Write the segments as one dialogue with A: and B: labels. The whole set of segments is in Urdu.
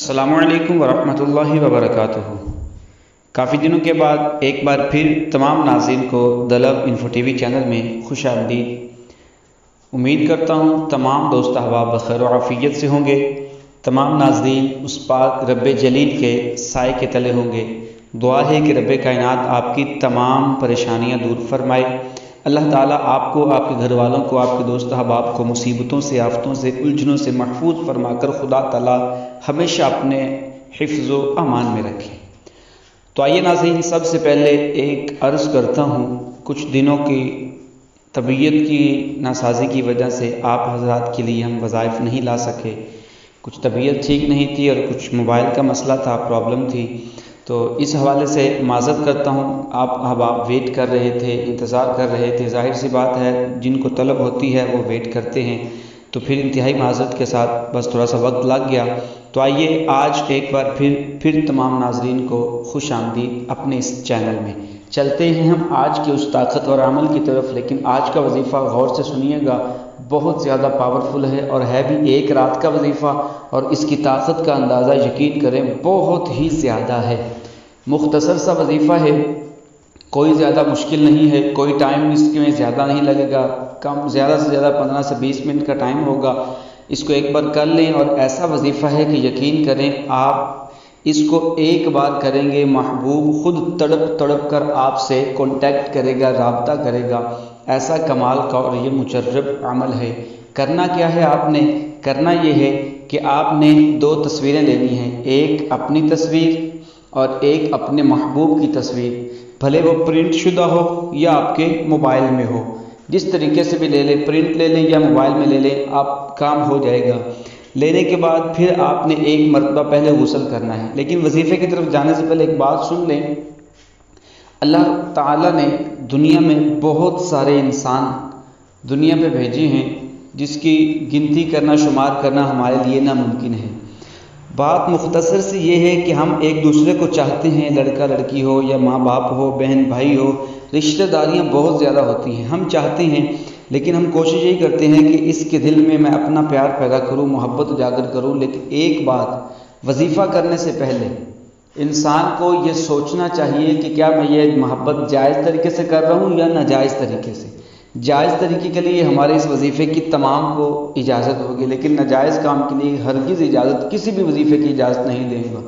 A: السلام علیکم ورحمۃ اللہ وبرکاتہ۔ کافی دنوں کے بعد ایک بار پھر تمام ناظرین کو دلب انفو ٹی وی چینل میں خوش آمدید۔ امید کرتا ہوں تمام دوست احباب بخیر و عافیت سے ہوں گے۔ تمام ناظرین اس پاک رب جلیل کے سائے کے تلے ہوں گے۔ دعا ہے کہ رب کائنات آپ کی تمام پریشانیاں دور فرمائے۔ اللہ تعالیٰ آپ کو، آپ کے گھر والوں کو، آپ کے دوست احباب کو مصیبتوں سے، آفتوں سے، الجھنوں سے محفوظ فرما کر خدا تعالیٰ ہمیشہ اپنے حفظ و امان میں رکھے۔ تو آئیے ناظرین، سب سے پہلے ایک عرض کرتا ہوں، کچھ دنوں کی طبیعت کی ناسازی کی وجہ سے آپ حضرات کے لیے ہم وظائف نہیں لا سکے۔ کچھ طبیعت ٹھیک نہیں تھی اور کچھ موبائل کا مسئلہ تھا، پرابلم تھی، تو اس حوالے سے معذرت کرتا ہوں۔ آپ احباب ویٹ کر رہے تھے، انتظار کر رہے تھے، ظاہر سی بات ہے جن کو طلب ہوتی ہے وہ ویٹ کرتے ہیں، تو پھر انتہائی معذرت کے ساتھ بس تھوڑا سا وقت لگ گیا۔ تو آئیے آج ایک بار پھر تمام ناظرین کو خوش آمدید اپنے اس چینل میں۔ چلتے ہیں ہم آج کے اس طاقتور عمل کی طرف، لیکن آج کا وظیفہ غور سے سنیے گا، بہت زیادہ پاورفل ہے اور ہے بھی ایک رات کا وظیفہ، اور اس کی طاقت کا اندازہ یقین کریں بہت ہی زیادہ ہے۔ مختصر سا وظیفہ ہے، کوئی زیادہ مشکل نہیں ہے، کوئی ٹائم اس میں زیادہ نہیں لگے گا، کم زیادہ سے زیادہ 15 سے 20 منٹ کا ٹائم ہوگا۔ اس کو ایک بار کر لیں، اور ایسا وظیفہ ہے کہ یقین کریں آپ اس کو ایک بار کریں گے محبوب خود تڑپ کر آپ سے کانٹیکٹ کرے گا، رابطہ کرے گا۔ ایسا کمال کا اور یہ مجرب عمل ہے۔ کرنا کیا ہے آپ نے؟ کرنا یہ ہے کہ آپ نے 2 تصویریں لینی ہیں، ایک اپنی تصویر اور ایک اپنے محبوب کی تصویر، بھلے وہ پرنٹ شدہ ہو یا آپ کے موبائل میں ہو، جس طریقے سے بھی لے لیں، پرنٹ لے لیں یا موبائل میں لے لیں، آپ کام ہو جائے گا۔ لینے کے بعد پھر آپ نے ایک مرتبہ پہلے غسل کرنا ہے، لیکن وظیفے کی طرف جانے سے پہلے ایک بات سن لیں۔ اللہ تعالیٰ نے دنیا میں بہت سارے انسان دنیا پہ بھیجے ہیں جس کی گنتی کرنا، شمار کرنا ہمارے لیے ناممکن ہے۔ بات مختصر سی یہ ہے کہ ہم ایک دوسرے کو چاہتے ہیں، لڑکا لڑکی ہو یا ماں باپ ہو، بہن بھائی ہو، رشتہ داریاں بہت زیادہ ہوتی ہیں، ہم چاہتے ہیں، لیکن ہم کوشش یہی کرتے ہیں کہ اس کے دل میں اپنا پیار پیدا کروں، محبت اجاگر کروں۔ لیکن ایک بات، وظیفہ کرنے سے پہلے انسان کو یہ سوچنا چاہیے کہ کیا میں یہ محبت جائز طریقے سے کر رہا ہوں یا ناجائز طریقے سے۔ جائز طریقے کے لیے ہمارے اس وظیفے کی تمام کو اجازت ہوگی، لیکن ناجائز کام کے لیے ہرگز اجازت، کسی بھی وظیفے کی اجازت نہیں دیں گا۔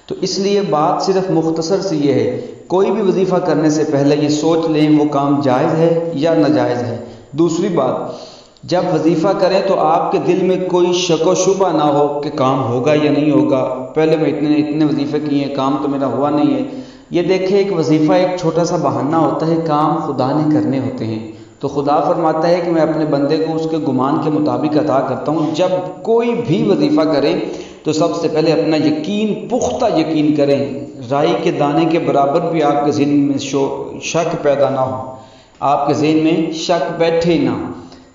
A: تو اس لیے بات صرف مختصر سی یہ ہے، کوئی بھی وظیفہ کرنے سے پہلے یہ سوچ لیں وہ کام جائز ہے یا ناجائز ہے۔ دوسری بات، جب وظیفہ کریں تو آپ کے دل میں کوئی شک و شبہ نہ ہو کہ کام ہوگا یا نہیں ہوگا، پہلے میں اتنے وظیفے کیے ہیں، کام تو میرا ہوا نہیں ہے۔ یہ دیکھیں، ایک وظیفہ ایک چھوٹا سا بہانہ ہوتا ہے، کام خدا نے کرنے ہوتے ہیں، تو خدا فرماتا ہے کہ میں اپنے بندے کو اس کے گمان کے مطابق عطا کرتا ہوں۔ جب کوئی بھی وظیفہ کریں تو سب سے پہلے اپنا یقین، پختہ یقین کریں، رائی کے دانے کے برابر بھی آپ کے ذہن میں شک پیدا نہ ہو، آپ کے ذہن میں شک بیٹھے نہ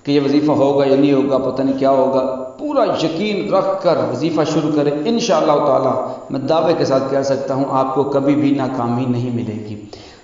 A: کہ یہ وظیفہ ہوگا یا نہیں ہوگا، پتہ نہیں کیا ہوگا۔ پورا یقین رکھ کر وظیفہ شروع کریں، انشاءاللہ تعالی میں دعوے کے ساتھ کہہ سکتا ہوں آپ کو کبھی بھی ناکامی نہیں ملے گی۔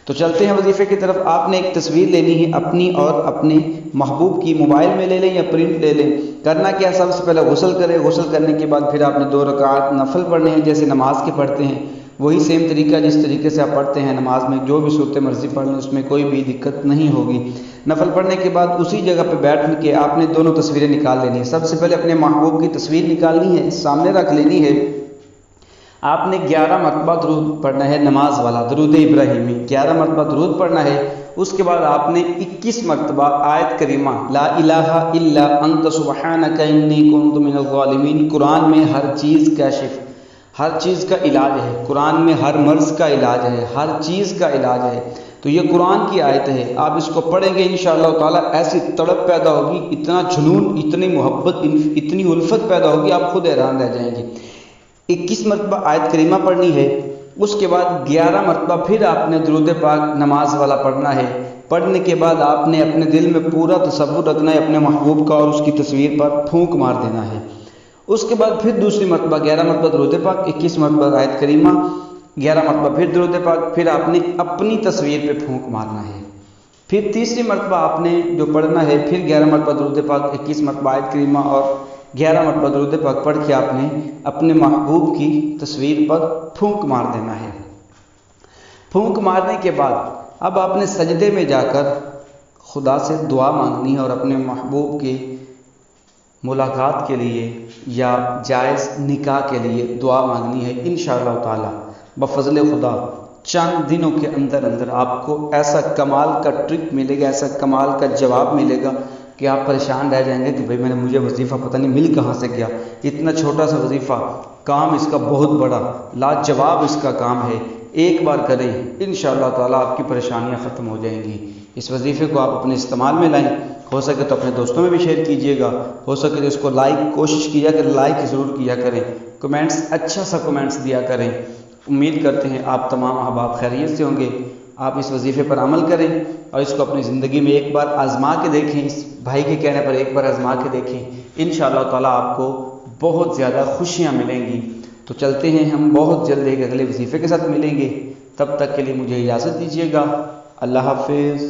A: تو چلتے ہیں وظیفے کی طرف۔ آپ نے ایک تصویر لینی ہے اپنی اور اپنے محبوب کی، موبائل میں لے لیں یا پرنٹ لے لیں۔ کرنا کیا، سب سے پہلے غسل کریں، غسل کرنے کے بعد پھر آپ نے 2 رکعات نفل پڑھنے ہیں، جیسے نماز کے پڑھتے ہیں، وہی سیم طریقہ جس طریقے سے آپ پڑھتے ہیں نماز میں، جو بھی صورت مرضی پڑھ لیں، اس میں کوئی بھی دقت نہیں ہوگی۔ نفل پڑھنے کے بعد اسی جگہ پہ بیٹھ کے آپ نے 2 تصویریں نکال لینی ہیں۔ سب سے پہلے اپنے محبوب کی تصویر نکالنی ہے، سامنے رکھ لینی ہے۔ آپ نے 11 مرتبہ درود پڑھنا ہے، نماز والا درود ابراہیمی 11 مرتبہ درود پڑھنا ہے۔ اس کے بعد آپ نے 21 مرتبہ آیت کریمہ لا الہ الا انت سبحانک انی کنت من الظالمین۔ قرآن میں ہر چیز کا شفا، ہر چیز کا علاج ہے، قرآن میں ہر مرض کا علاج ہے، ہر چیز کا علاج ہے، تو یہ قرآن کی آیت ہے۔ آپ اس کو پڑھیں گے انشاءاللہ تعالی، ایسی تڑپ پیدا ہوگی، اتنا جنون، اتنی محبت، اتنی الفت پیدا ہوگی، آپ خود حیران رہ جائیں گے۔ 21 مرتبہ آیت کریمہ پڑھنی ہے۔ اس کے بعد 11 مرتبہ پھر آپ نے درود پاک نماز والا پڑھنا ہے۔ پڑھنے کے بعد آپ نے اپنے دل میں پورا تصور رکھنا ہے اپنے محبوب کا، اور اس کی تصویر پر پھونک مار دینا ہے۔ اس کے بعد پھر دوسری مرتبہ 11 مرتبہ درود پاک، 21 مرتبہ آیت کریمہ، 11 مرتبہ پھر درود پاک، پھر آپ نے اپنی تصویر پہ پھونک مارنا ہے۔ پھر تیسری مرتبہ آپ نے جو پڑھنا ہے، پھر 11 مرتبہ درود پاک، 21 مرتبہ آیت کریمہ اور 11 مرتبہ درود پاک پڑھ کے آپ نے اپنے محبوب کی تصویر پر پھونک مار دینا ہے۔ پھونک مارنے کے بعد اب آپ نے سجدے میں جا کر خدا سے دعا مانگنی ہے اور اپنے محبوب کی ملاقات کے لیے یا جائز نکاح کے لیے دعا مانگنی ہے۔ انشاءاللہ تعالی بفضل خدا چند دنوں کے اندر اندر آپ کو ایسا کمال کا ٹرک ملے گا، ایسا کمال کا جواب ملے گا کہ آپ پریشان رہ جائیں گے کہ بھئی مجھے وظیفہ پتہ نہیں مل کہاں سے گیا، اتنا چھوٹا سا وظیفہ، کام اس کا بہت بڑا، لاجواب اس کا کام ہے، ایک بار کریں انشاءاللہ تعالی آپ کی پریشانیاں ختم ہو جائیں گی۔ اس وظیفے کو آپ اپنے استعمال میں لائیں، ہو سکے تو اپنے دوستوں میں بھی شیئر کیجئے گا، ہو سکے تو اس کو کوشش کیا کہ لائک ضرور کیا کریں، کمنٹس اچھا سا کمنٹس دیا کریں۔ امید کرتے ہیں آپ تمام احباب خیریت سے ہوں گے۔ آپ اس وظیفے پر عمل کریں اور اس کو اپنی زندگی میں ایک بار آزما کے دیکھیں، اس بھائی کے کہنے پر ایک بار آزما کے دیکھیں، انشاءاللہ تعالی آپ کو بہت زیادہ خوشیاں ملیں گی۔ تو چلتے ہیں، ہم بہت جلد ایک اگلے وظیفے کے ساتھ ملیں گے، تب تک کے لیے مجھے اجازت دیجیے گا۔ اللہ حافظ۔